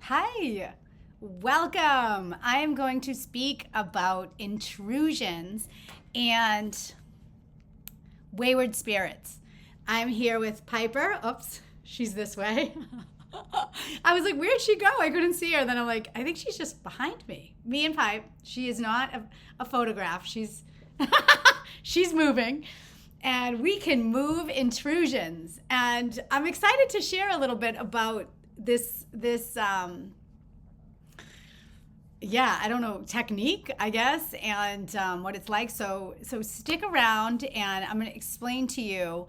Hi, welcome. I am going to speak about intrusions and wayward spirits. I'm here with Piper. Oops, she's this way. I was like, where'd she go? I couldn't see her. Then I'm like, I think she's just behind me. Me and Pipe. She is not a photograph. She's she's moving. And we can move intrusions. And I'm excited to share a little bit about this I don't know, technique, I guess, and what it's like. So stick around, and I'm going to explain to you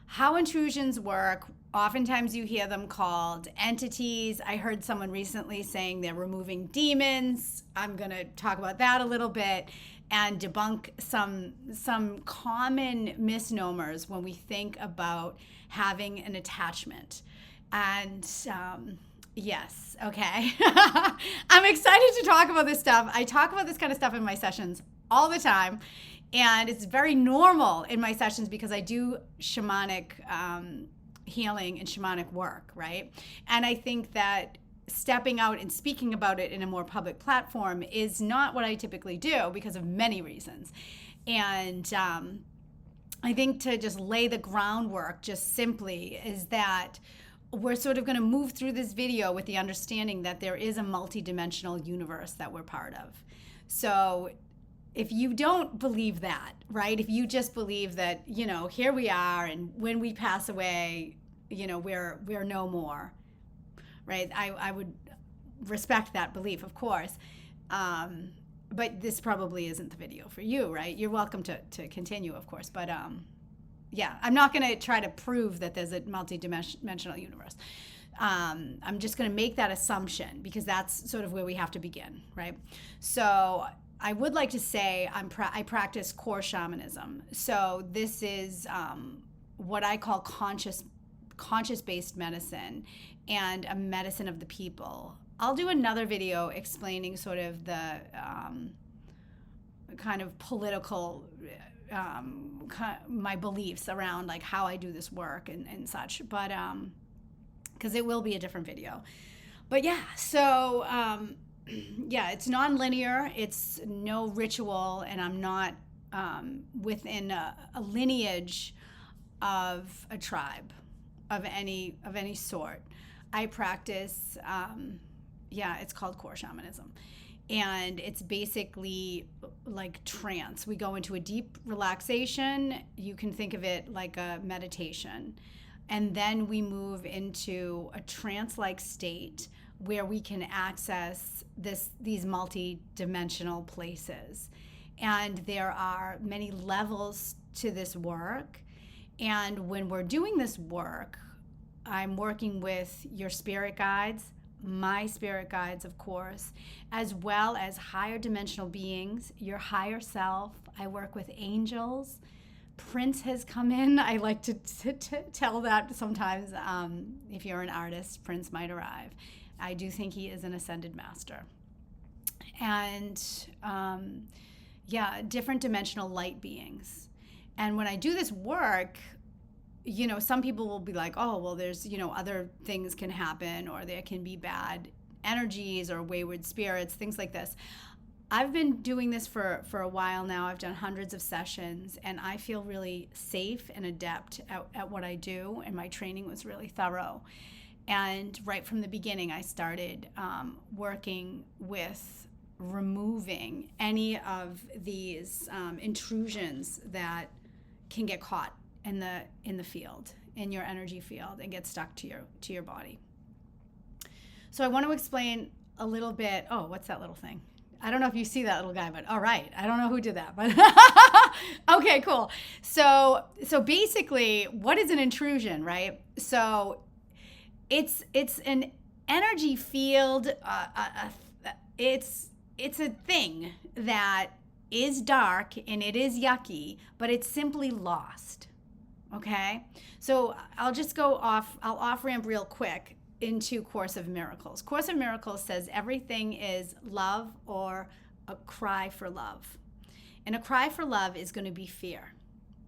how intrusions work. Oftentimes you hear them called entities. I heard someone recently saying they're removing demons. I'm going to talk about that a little bit and debunk some common misnomers when we think about having an attachment. And yes, okay. I'm excited to talk about this stuff. I talk about this kind of stuff in my sessions all the time. And it's very normal in my sessions because I do shamanic healing and shamanic work, right? And I think that stepping out and speaking about it in a more public platform is not what I typically do because of many reasons. And I think to just lay the groundwork just simply is that we're sort of going to move through this video with the understanding that there is a multidimensional universe that we're part of. So if you don't believe that, right, if you just believe that, here we are and when we pass away, we're no more, right? I would respect that belief, of course. But this probably isn't the video for you, right? You're welcome to continue, of course. But I'm not going to try to prove that there's a multi-dimensional universe. I'm just going to make that assumption because that's sort of where we have to begin, right? So I would like to say I practice core shamanism. So this is what I call conscious-based medicine and a medicine of the people. I'll do another video explaining sort of the kind of political my beliefs around like how I do this work and such, but because it will be a different video. But so it's non-linear, it's no ritual, and I'm not within a lineage of a tribe of any sort. I practice it's called core shamanism. And it's basically like trance. We go into a deep relaxation. You can think of it like a meditation. And then we move into a trance-like state where we can access these multi-dimensional places. And there are many levels to this work. And when we're doing this work, I'm working with your spirit guides, my spirit guides, of course, as well as higher dimensional beings, your higher self. I work with angels. Prince has come in. I like to tell that sometimes. If you're an artist, Prince might arrive. I do think he is an ascended master. And different dimensional light beings. And when I do this work, some people will be like, oh, well, there's, other things can happen, or there can be bad energies or wayward spirits, things like this. I've been doing this for a while now. I've done hundreds of sessions, and I feel really safe and adept at what I do, and my training was really thorough. And right from the beginning, I started working with removing any of these intrusions that can get caught in the field, in your energy field, and get stuck to your body. So I want to explain a little bit. Oh, what's that little thing? I don't know if you see that little guy, but all right. I don't know who did that, but okay, cool. So basically, what is an intrusion, right? So it's an energy field. It's a thing that is dark and it is yucky, but it's simply lost. Okay, so I'll off ramp real quick into Course of Miracles. Course of Miracles says everything is love or a cry for love. And a cry for love is going to be fear.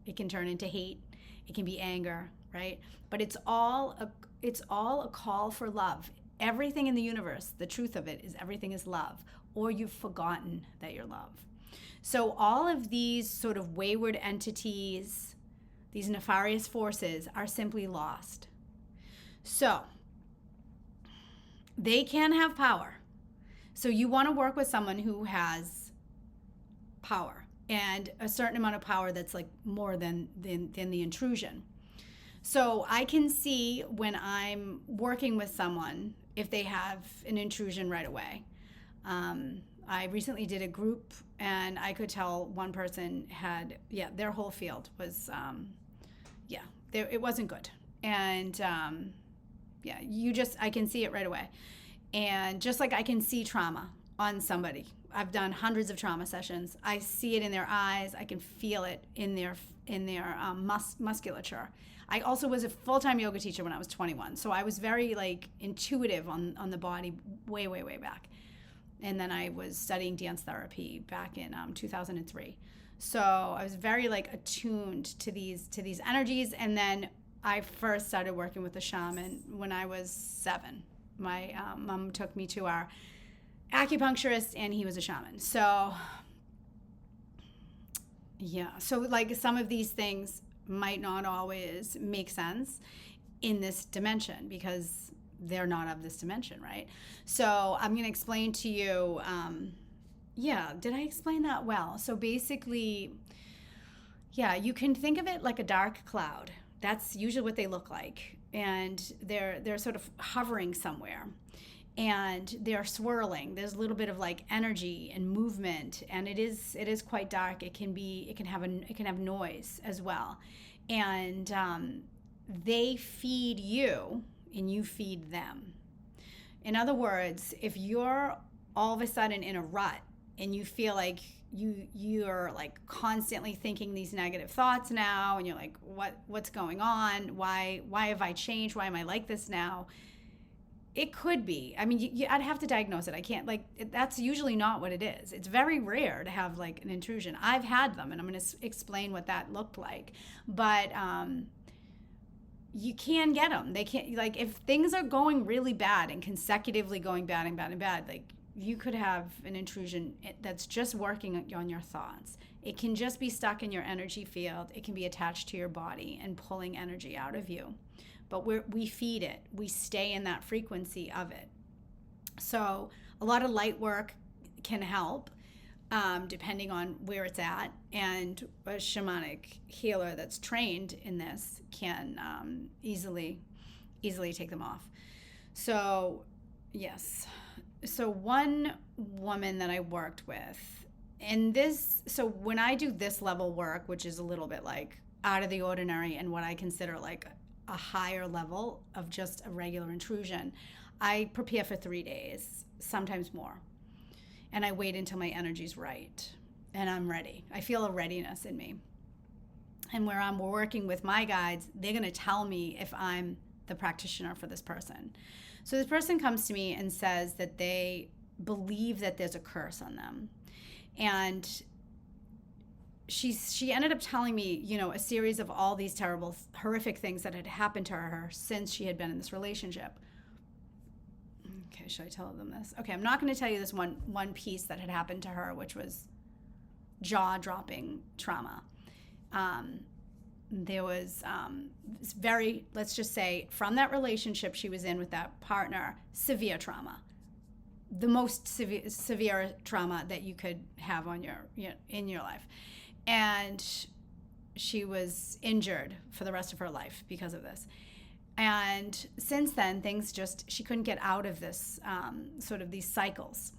It can turn into hate. It can be anger, right? But it's all a call for love. everything in the universe, the truth of it is everything is love, or you've forgotten that you're love. So all of these sort of wayward entities, these nefarious forces, are simply lost. So they can have power. So you want to work with someone who has power, and a certain amount of power that's like more than the intrusion. So I can see when I'm working with someone if they have an intrusion right away. I recently did a group, and I could tell one person had, their whole field was, it wasn't good. And I can see it right away. And just like I can see trauma on somebody, I've done hundreds of trauma sessions. I see it in their eyes. I can feel it in their musculature. I also was a full-time yoga teacher when I was 21, so I was very like intuitive on the body way back. And then I was studying dance therapy back in 2003. So I was very like attuned to these energies. And then I first started working with a shaman when I was 7. My mom took me to our acupuncturist, and he was a shaman. So so like some of these things might not always make sense in this dimension because they're not of this dimension, right? So I'm going to explain to you, did I explain that well? So basically, you can think of it like a dark cloud. That's usually what they look like. And they're sort of hovering somewhere, and they're swirling. There's a little bit of like energy and movement, and it is quite dark. It can have noise as well. And they feed you, and you feed them. In other words, if you're all of a sudden in a rut and you feel like you're like constantly thinking these negative thoughts now, and you're like, what's going on? Why have I changed? Why am I like this now? It could be. I mean, I'd have to diagnose it. I can't, that's usually not what it is. It's very rare to have like an intrusion. I've had them, and I'm going to explain what that looked like. But you can get them. They can't, like, if things are going really bad and consecutively going bad and bad and bad, like, you could have an intrusion that's just working on your thoughts. It can just be stuck in your energy field. It can be attached to your body and pulling energy out of you. But we feed it. We stay in that frequency of it. So a lot of light work can help, depending on where it's at. And a shamanic healer that's trained in this can easily take them off. So, yes. So one woman that I worked with, so when I do this level work, which is a little bit like out of the ordinary and what I consider like a higher level of just a regular intrusion, I prepare for 3 days, sometimes more. And I wait until my energy's right and I'm ready. I feel a readiness in me. And where I'm working with my guides, they're going to tell me if I'm the practitioner for this person. So this person comes to me and says that they believe that there's a curse on them. And she ended up telling me, a series of all these terrible, horrific things that had happened to her since she had been in this relationship. Okay, should I tell them this? Okay, I'm not going to tell you this one piece that had happened to her, which was jaw-dropping trauma. There was let's just say, from that relationship she was in with that partner, severe trauma. The most severe trauma that you could have in your life. And she was injured for the rest of her life because of this. And since then, she couldn't get out of this, sort of these cycles.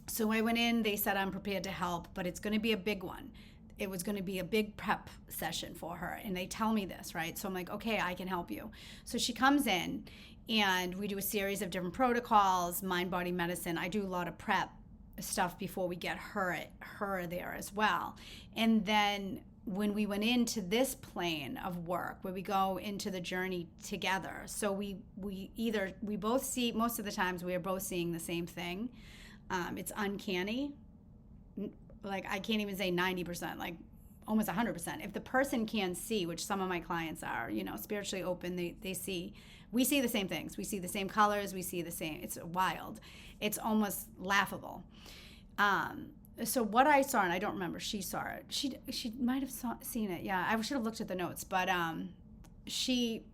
So I went in, they said, I'm prepared to help, but it's going to be a big one. It was going to be a big prep session for her. And they tell me this, right? So I'm like, okay, I can help you. So she comes in and we do a series of different protocols, mind, body, medicine. I do a lot of prep stuff before we get her there as well. And then when we went into this plane of work where we go into the journey together, so we both see, most of the times we are both seeing the same thing. It's uncanny. Like, I can't even say 90%, like almost 100%. If the person can see, which some of my clients are, spiritually open, they see, we see the same things. We see the same colors. We see the same, it's wild. It's almost laughable. So what I saw, and I don't remember, she saw it. She might have seen it. Yeah, I should have looked at the notes, but she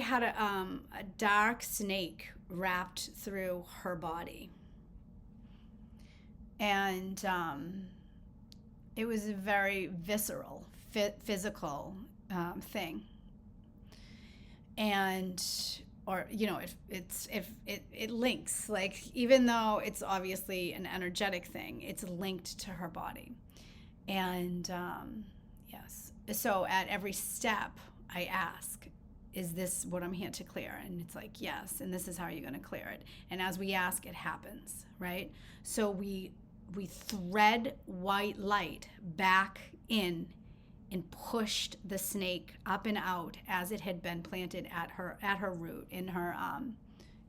had a dark snake wrapped through her body. And it was a very visceral, physical thing. And, or, it links, like, even though it's obviously an energetic thing, it's linked to her body. And yes. So at every step, I ask, is this what I'm here to clear? And it's like, yes. And this is how you're going to clear it. And as we ask, it happens, right? So we thread white light back in and pushed the snake up and out as it had been planted at her root, in her,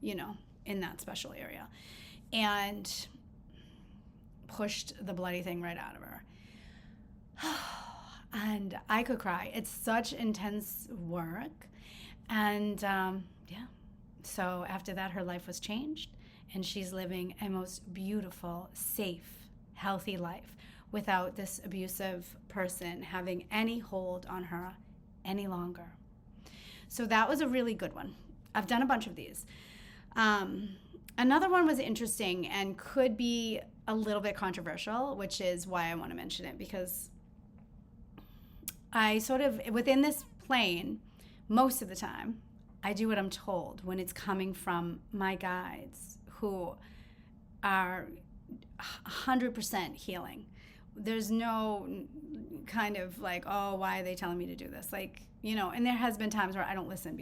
in that special area, and pushed the bloody thing right out of her. And I could cry. It's such intense work. And so after that, her life was changed, and she's living a most beautiful, safe, healthy life without this abusive person having any hold on her any longer. So that was a really good one. I've done a bunch of these. Another one was interesting and could be a little bit controversial, which is why I want to mention it, because I sort of, within this plane, most of the time, I do what I'm told when it's coming from my guides who are 100% healing. There's no kind of like, oh, why are they telling me to do this? Like, and there has been times where I don't listen